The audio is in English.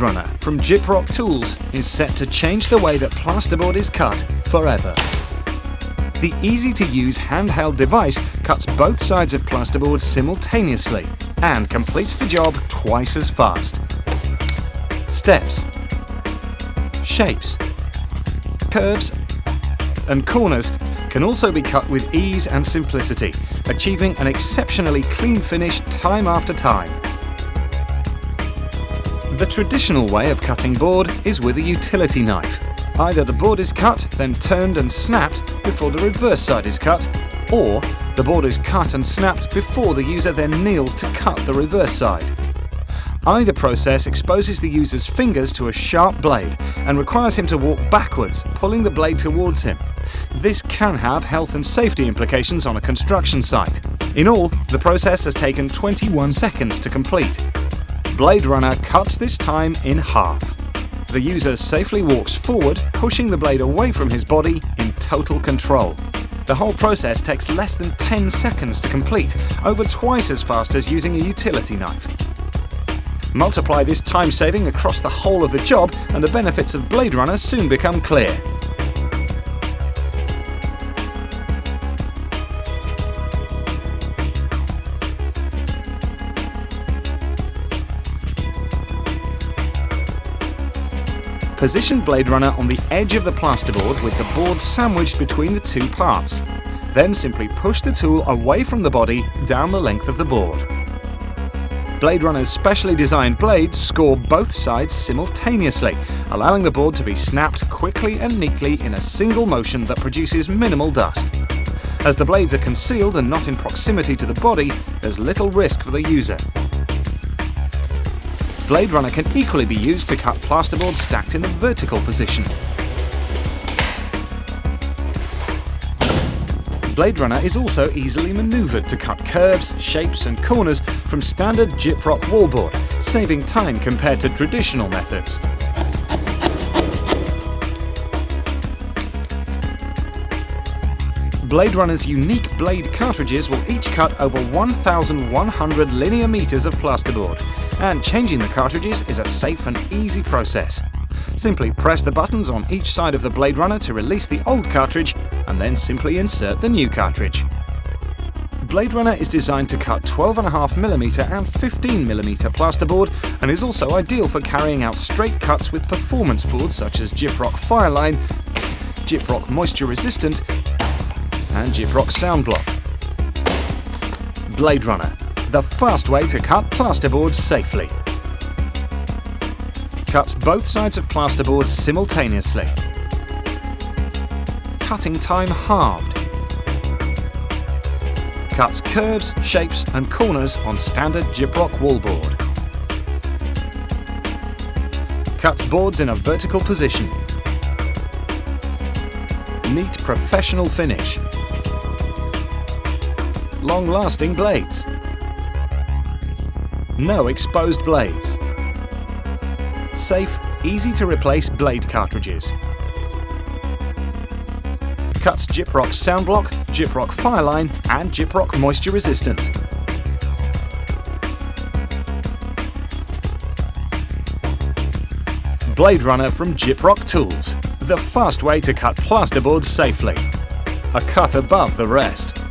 Bladerunner from Gyproc Tools is set to change the way that plasterboard is cut forever. The easy-to-use handheld device cuts both sides of plasterboard simultaneously and completes the job twice as fast. Steps, shapes, curves and corners can also be cut with ease and simplicity, achieving an exceptionally clean finish time after time. The traditional way of cutting board is with a utility knife. Either the board is cut, then turned and snapped before the reverse side is cut, or the board is cut and snapped before the user then kneels to cut the reverse side. Either process exposes the user's fingers to a sharp blade and requires him to walk backwards, pulling the blade towards him. This can have health and safety implications on a construction site. In all, the process has taken 21 seconds to complete. Bladerunner cuts this time in half. The user safely walks forward, pushing the blade away from his body in total control. The whole process takes less than 10 seconds to complete, over twice as fast as using a utility knife. Multiply this time saving across the whole of the job and the benefits of Bladerunner soon become clear. Position Bladerunner on the edge of the plasterboard with the board sandwiched between the two parts. Then simply push the tool away from the body down the length of the board. Bladerunner's specially designed blades score both sides simultaneously, allowing the board to be snapped quickly and neatly in a single motion that produces minimal dust. As the blades are concealed and not in proximity to the body, there's little risk for the user. Bladerunner can equally be used to cut plasterboard stacked in a vertical position. Bladerunner is also easily manoeuvred to cut curves, shapes and corners from standard Gyproc wallboard, saving time compared to traditional methods. Bladerunner's unique blade cartridges will each cut over 1,100 linear meters of plasterboard, and changing the cartridges is a safe and easy process. Simply press the buttons on each side of the Bladerunner to release the old cartridge, and then simply insert the new cartridge. Bladerunner is designed to cut 12.5mm and 15mm plasterboard and is also ideal for carrying out straight cuts with performance boards such as Gyproc Fireline, Gyproc Moisture Resistant and Gyproc Sound Block. Bladerunner, the fast way to cut plasterboard safely. Cuts both sides of plasterboard simultaneously. Cutting time halved. Cuts curves, shapes and corners on standard Gyproc wallboard. Cuts boards in a vertical position. Neat professional finish. Long-lasting blades. No exposed blades. Safe, easy-to-replace blade cartridges. Cuts Gyproc Sound Block, Gyproc Fireline and Gyproc Moisture Resistant. Bladerunner from Gyproc Tools, the fast way to cut plasterboard safely. A cut above the rest.